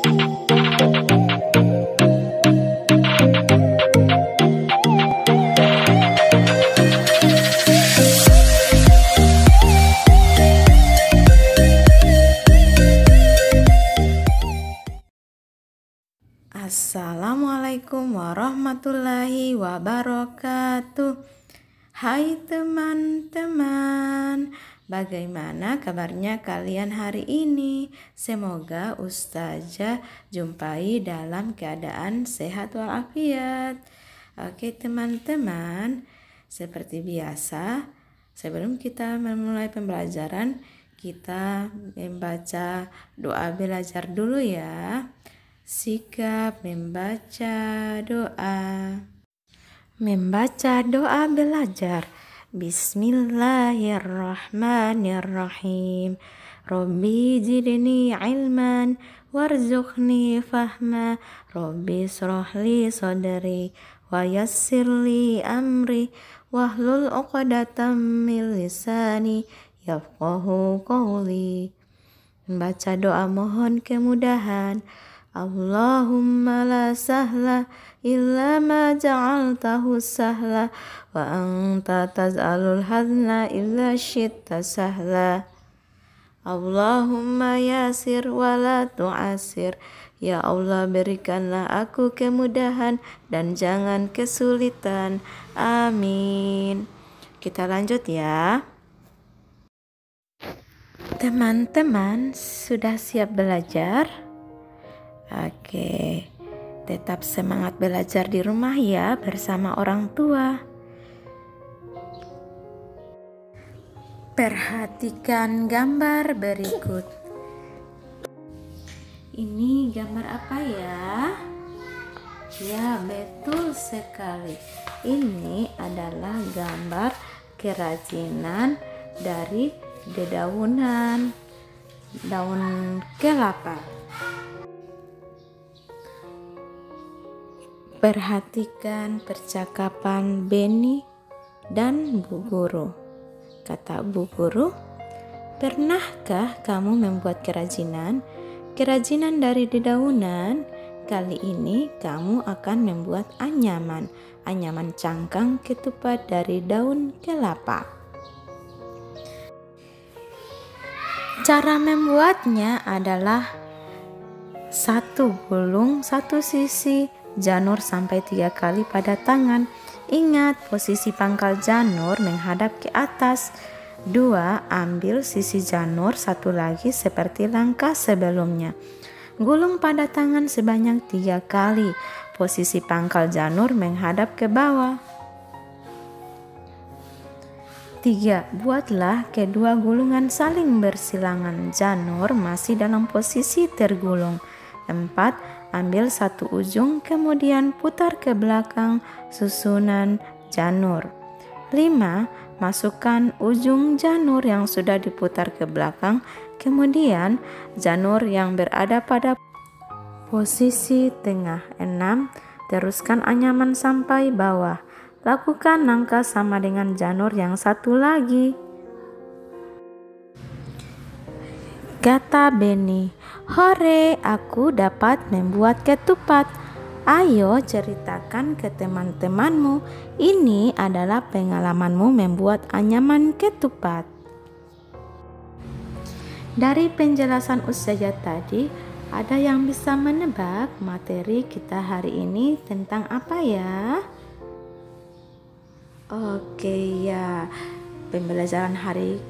Assalamualaikum warahmatullahi wabarakatuh. Hai teman-teman, bagaimana kabarnya kalian hari ini? Semoga Ustazah jumpai dalam keadaan sehat walafiat. Oke teman-teman, seperti biasa, sebelum kita memulai pembelajaran, kita membaca doa belajar dulu ya. Sikap membaca doa. Membaca doa belajar. Bismillahirrahmanirrahim. Rabbi zidni ilman warzuqni fahma. Rabbi shrahli sadri wa yassirli amri wahlul 'uqdatam min lisani yafqahu qawli. Membaca doa mohon kemudahan. Allahumma la sahla illa ma ja'altahu sahla wa anta taj'alul hazna illa syi'ta sahla. Allahumma yasir wa la tu'asir. Ya Allah, berikanlah aku kemudahan dan jangan kesulitan. Amin. Kita lanjut ya. Teman-teman, sudah siap belajar? Oke, tetap semangat belajar di rumah ya bersama orang tua. Perhatikan gambar berikut. Ini gambar apa ya? Ya, betul sekali. Ini adalah gambar kerajinan dari dedaunan daun kelapa. Perhatikan percakapan Beni dan Bu Guru. Kata Bu Guru, pernahkah kamu membuat kerajinan? Kerajinan dari dedaunan. Kali ini kamu akan membuat anyaman. Anyaman cangkang ketupat dari daun kelapa. Cara membuatnya adalah 1 gulung 1 sisi janur sampai 3 kali pada tangan. Ingat, posisi pangkal janur menghadap ke atas. 2. Ambil sisi janur 1 lagi seperti langkah sebelumnya. Gulung pada tangan sebanyak 3 kali. Posisi pangkal janur menghadap ke bawah. 3. Buatlah kedua gulungan saling bersilangan. Janur masih dalam posisi tergulung. 4. Ambil 1 ujung kemudian putar ke belakang susunan janur. 5. Masukkan ujung janur yang sudah diputar ke belakang, kemudian janur yang berada pada posisi tengah. 6. Teruskan anyaman sampai bawah. Lakukan langkah sama dengan janur yang 1 lagi. Kata Beni, "Hore, aku dapat membuat ketupat." Ayo ceritakan ke teman-temanmu. Ini adalah pengalamanmu membuat anyaman ketupat. Dari penjelasan Ustazah tadi, ada yang bisa menebak materi kita hari ini tentang apa ya? Oke ya, pembelajaran hari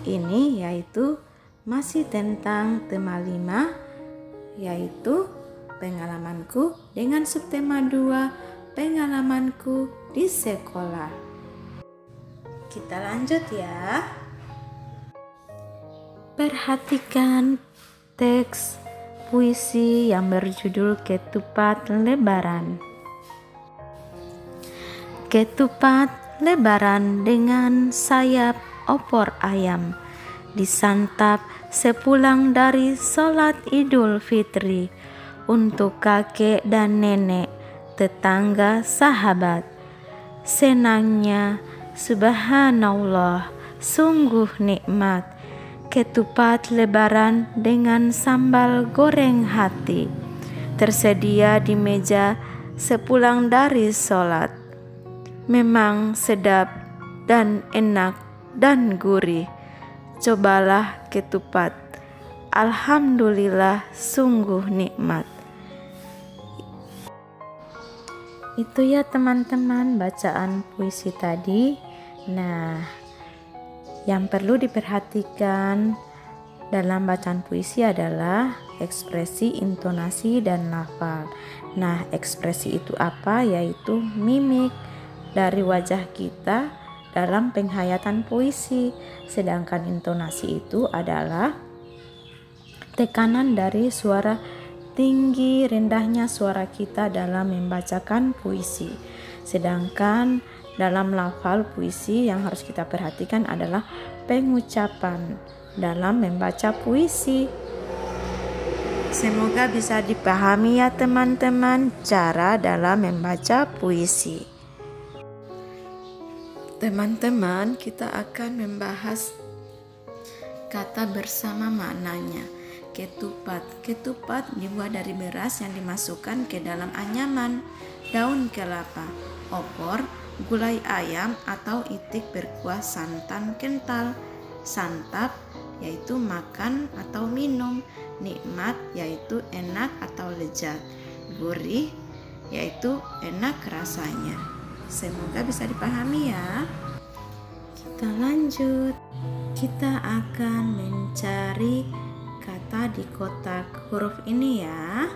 ini yaitu masih tentang tema 5, yaitu pengalamanku dengan subtema 2, pengalamanku di sekolah. Kita lanjut ya. Perhatikan teks puisi yang berjudul Ketupat Lebaran. Ketupat lebaran dengan sayap opor ayam, disantap sepulang dari sholat Idul Fitri untuk kakek dan nenek, tetangga, sahabat. Senangnya, subhanallah, sungguh nikmat. ketupat lebaran dengan sambal goreng hati. Tersedia di meja sepulang dari sholat. Memang sedap dan enak dan gurih. Cobalah ketupat. Alhamdulillah sungguh nikmat. Itu ya teman-teman bacaan puisi tadi. Nah, yang perlu diperhatikan dalam bacaan puisi adalah ekspresi, intonasi, dan lafal. Nah, ekspresi itu apa? Yaitu mimik dari wajah kita dalam penghayatan puisi. Sedangkan intonasi itu adalah tekanan dari suara tinggi rendahnya suara kita dalam membacakan puisi. Sedangkan dalam lafal puisi yang harus kita perhatikan adalah pengucapan dalam membaca puisi. Semoga bisa dipahami ya teman-teman cara dalam membaca puisi. Teman-teman, kita akan membahas kata bersama maknanya. Ketupat dibuat dari beras yang dimasukkan ke dalam anyaman, daun kelapa, opor, gulai ayam atau itik berkuah santan kental. Santap yaitu makan atau minum. Nikmat yaitu enak atau lezat. Gurih yaitu enak rasanya. Semoga bisa dipahami ya. Kita lanjut. Kita akan mencari kata di kotak huruf ini ya.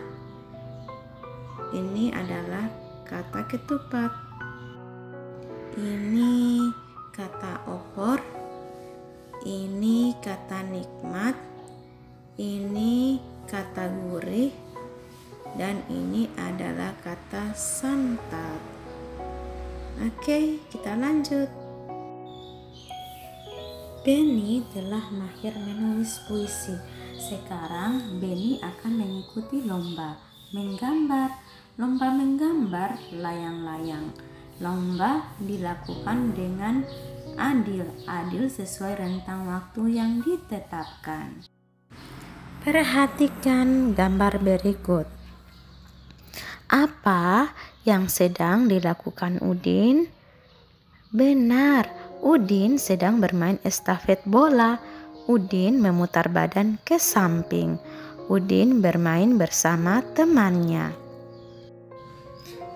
Ini adalah kata ketupat. Ini kata opor. Ini kata nikmat. Ini kata gurih. Dan ini adalah kata santap. Oke, kita lanjut. Benny telah mahir menulis puisi. Sekarang Benny akan mengikuti lomba menggambar. Lomba menggambar layang-layang. Lomba dilakukan dengan adil sesuai rentang waktu yang ditetapkan. Perhatikan gambar berikut. Apa yang sedang dilakukan Udin? Benar, Udin sedang bermain estafet bola. Udin memutar badan ke samping. Udin bermain bersama temannya.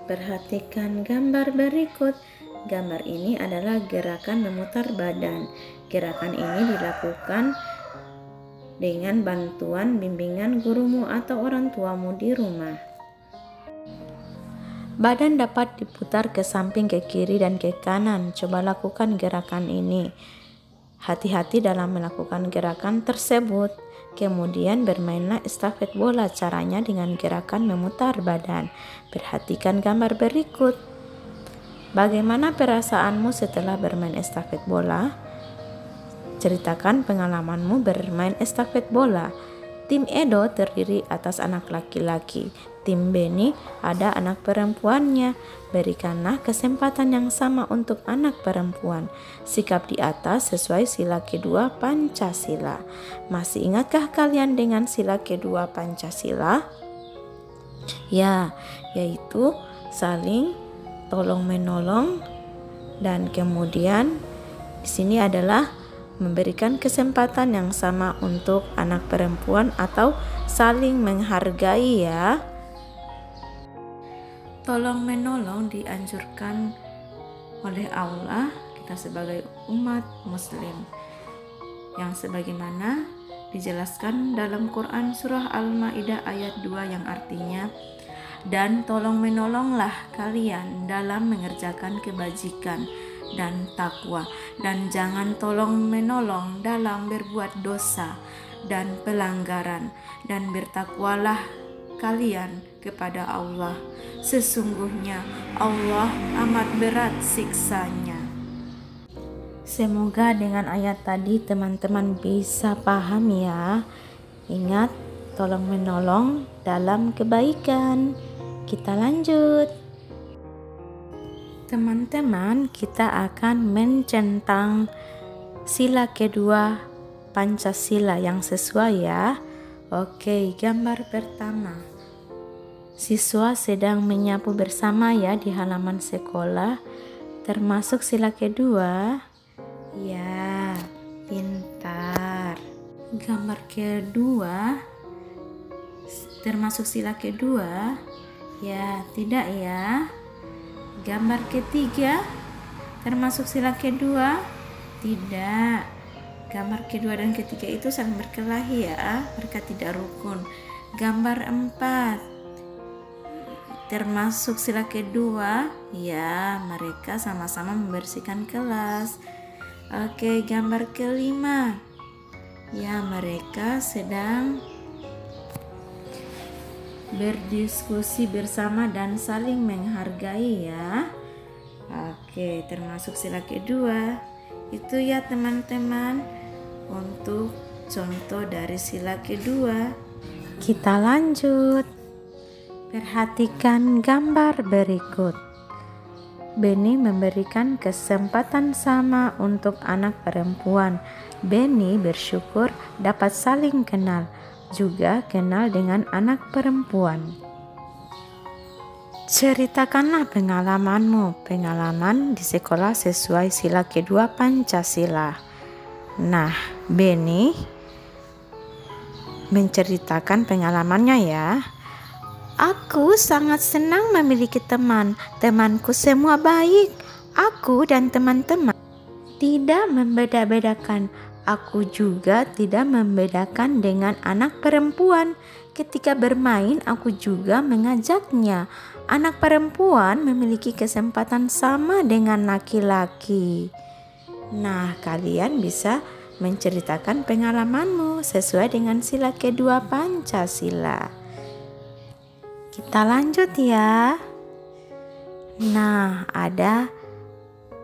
Perhatikan gambar berikut. Gambar ini adalah gerakan memutar badan. Gerakan ini dilakukan dengan bantuan bimbingan gurumu atau orang tuamu di rumah. Badan dapat diputar ke samping, ke kiri, dan ke kanan. Coba lakukan gerakan ini. Hati-hati dalam melakukan gerakan tersebut. Kemudian bermainlah estafet bola. Caranya dengan gerakan memutar badan. Perhatikan gambar berikut. Bagaimana perasaanmu setelah bermain estafet bola? Ceritakan pengalamanmu bermain estafet bola. Tim Edo terdiri atas anak laki-laki. Tim Benny ada anak perempuannya. Berikanlah kesempatan yang sama untuk anak perempuan. Sikap di atas sesuai sila kedua Pancasila. Masih ingatkah kalian dengan sila kedua Pancasila? Ya, yaitu saling tolong menolong, dan kemudian di sini adalah memberikan kesempatan yang sama untuk anak perempuan atau saling menghargai ya. Tolong menolong dianjurkan oleh Allah kita sebagai umat muslim, yang sebagaimana dijelaskan dalam Quran surah Al-Maidah ayat 2 yang artinya, dan tolong menolonglah kalian dalam mengerjakan kebajikan dan takwa, dan jangan tolong menolong dalam berbuat dosa dan pelanggaran, dan bertakwalah kalian kepada Allah. Sesungguhnya Allah amat berat siksanya. Semoga dengan ayat tadi teman-teman bisa paham ya. Ingat, tolong menolong dalam kebaikan. Kita lanjut. Teman-teman, kita akan mencentang sila kedua Pancasila yang sesuai ya. Oke, gambar pertama. Siswa sedang menyapu bersama ya di halaman sekolah, termasuk sila kedua. Ya, pintar. Gambar kedua termasuk sila kedua. Ya, tidak ya. Gambar ketiga termasuk sila kedua. Tidak. Gambar kedua dan ketiga itu saling berkelahi ya. Mereka tidak rukun. Gambar 4 termasuk sila kedua. Ya, mereka sama-sama membersihkan kelas. Oke, gambar kelima. Ya, mereka sedang berdiskusi bersama dan saling menghargai ya. Oke, termasuk sila kedua. Itu ya teman-teman untuk contoh dari sila kedua. Kita lanjut. Perhatikan gambar berikut. Beni memberikan kesempatan sama untuk anak perempuan. Beni bersyukur dapat saling kenal, juga kenal dengan anak perempuan. Ceritakanlah pengalaman di sekolah sesuai sila kedua Pancasila. Nah, Beni menceritakan pengalamannya ya. Aku sangat senang memiliki teman. Temanku semua baik. Aku dan teman-teman tidak membeda-bedakan. Aku juga tidak membedakan dengan anak perempuan. Ketika bermain, aku juga mengajaknya. Anak perempuan memiliki kesempatan sama dengan laki-laki. Nah, kalian bisa menceritakan pengalamanmu sesuai dengan sila kedua Pancasila. Kita lanjut ya. Nah, ada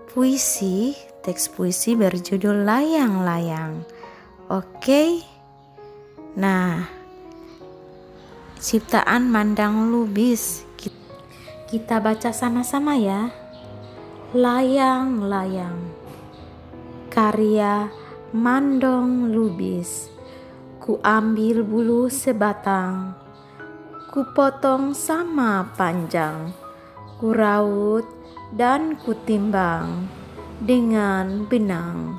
puisi, teks puisi berjudul Layang-Layang. Oke. Nah, ciptaan Mandang Lubis. Kita baca sama-sama ya. Layang-layang. Karya Mandang Lubis. Ku ambil bulu sebatang, ku potong sama panjang, ku raut dan ku timbang dengan benang,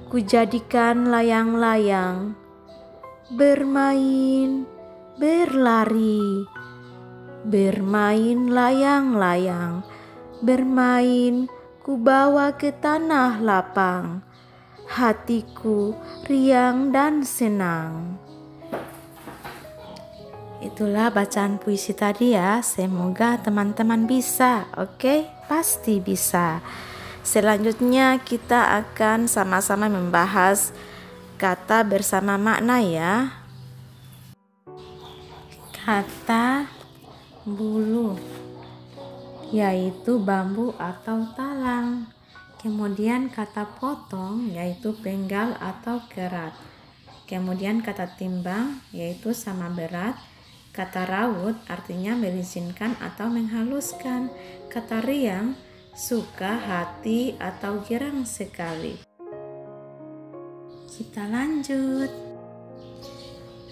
ku jadikan layang-layang, bermain, berlari, bermain layang-layang, bermain ku bawa ke tanah lapang, hatiku riang dan senang. Itulah bacaan puisi tadi ya. Semoga teman-teman bisa. Oke, pasti bisa. Selanjutnya kita akan sama-sama membahas kata bersama makna ya. Kata bulu yaitu bambu atau talang. Kemudian kata potong yaitu penggal atau kerat. Kemudian kata timbang yaitu sama berat. Kata raut artinya melicinkan atau menghaluskan. Kata riang suka, hati, atau girang sekali. Kita lanjut.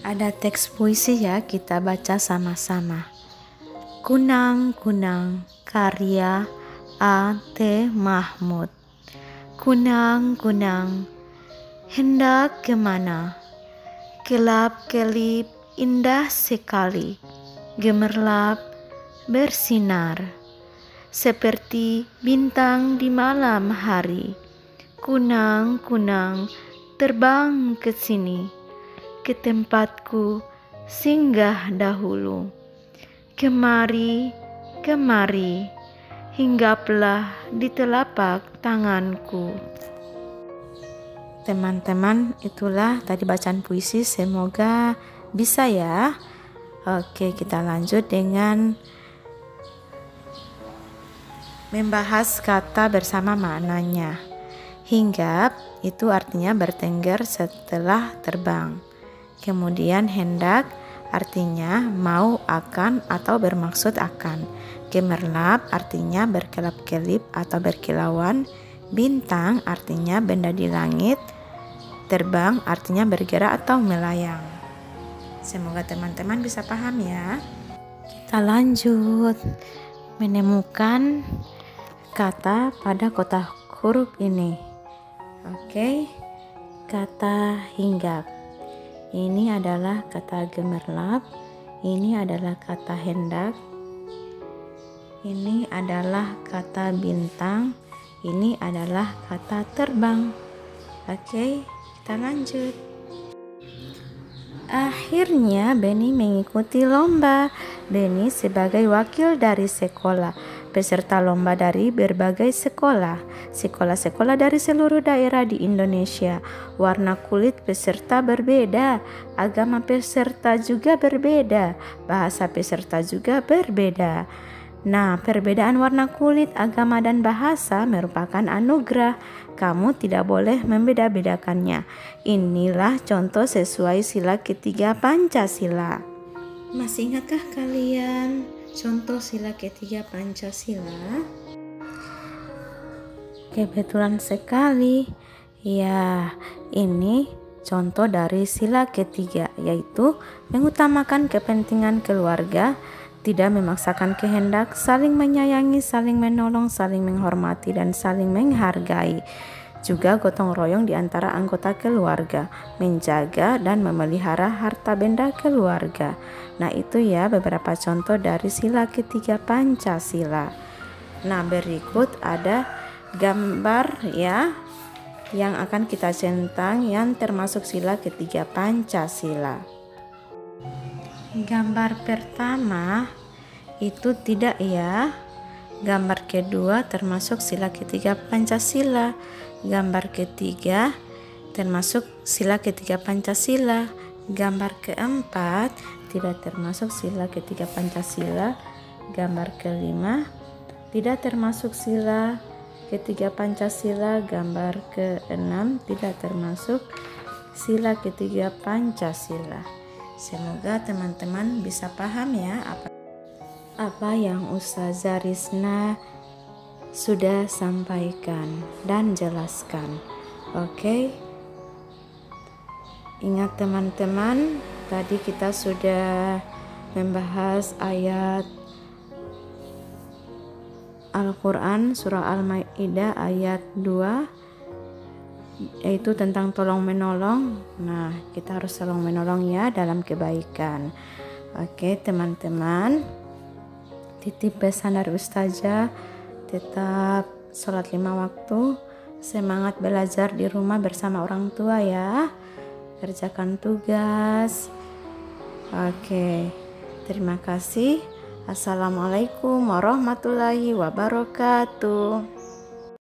Ada teks puisi ya, kita baca sama-sama. Kunang-kunang, karya A.T. Mahmud. Kunang-kunang, hendak kemana? Kelap-kelip indah sekali, gemerlap bersinar, seperti bintang di malam hari. Kunang-kunang terbang ke sini, ke tempatku singgah dahulu. Kemari, kemari, hinggaplah di telapak tanganku. Teman-teman, itulah tadi bacaan puisi, semoga bisa ya. Oke, kita lanjut dengan membahas kata bersama maknanya. Hinggap itu artinya bertengger setelah terbang. Kemudian hendak artinya mau, akan, atau bermaksud akan. Gemerlap artinya berkelap-kelip atau berkilauan. Bintang artinya benda di langit. Terbang artinya bergerak atau melayang. Semoga teman-teman bisa paham ya. Kita lanjut menemukan kata pada kotak huruf ini. Oke, kata hinggap. Ini adalah kata gemerlap. Ini adalah kata hendak. Ini adalah kata bintang. Ini adalah kata terbang. Oke, kita lanjut. Akhirnya Beni mengikuti lomba. Beni sebagai wakil dari sekolah, peserta lomba dari berbagai sekolah-sekolah dari seluruh daerah di Indonesia. Warna kulit peserta berbeda, agama peserta juga berbeda, bahasa peserta juga berbeda. Nah, perbedaan warna kulit, agama, dan bahasa merupakan anugerah. Kamu tidak boleh membeda-bedakannya. Inilah contoh sesuai sila ketiga Pancasila. Masih ingatkah kalian contoh sila ketiga Pancasila? Kebetulan sekali. Ya, ini contoh dari sila ketiga, yaitu mengutamakan kepentingan keluarga, tidak memaksakan kehendak, saling menyayangi, saling menolong, saling menghormati, dan saling menghargai. Juga gotong royong di antara anggota keluarga, menjaga dan memelihara harta benda keluarga. Nah, itu ya beberapa contoh dari sila ketiga Pancasila. Nah, berikut ada gambar ya yang akan kita centang yang termasuk sila ketiga Pancasila. Gambar pertama itu tidak ya. Gambar kedua termasuk sila ketiga Pancasila. Gambar ketiga termasuk sila ketiga Pancasila. Gambar keempat tidak termasuk sila ketiga Pancasila. Gambar kelima tidak termasuk sila ketiga Pancasila. Gambar keenam tidak termasuk sila ketiga Pancasila. Semoga teman-teman bisa paham ya apa yang Ustazah Rizna sudah sampaikan dan jelaskan. Oke. Ingat teman-teman, tadi kita sudah membahas ayat Al-Quran surah Al-Maidah ayat 2, yaitu tentang tolong menolong. Nah, kita harus tolong menolong ya dalam kebaikan. Oke teman-teman, titip pesan dari Ustazah, tetap sholat 5 waktu, semangat belajar di rumah bersama orang tua ya, kerjakan tugas. Oke, terima kasih. Assalamualaikum warahmatullahi wabarakatuh.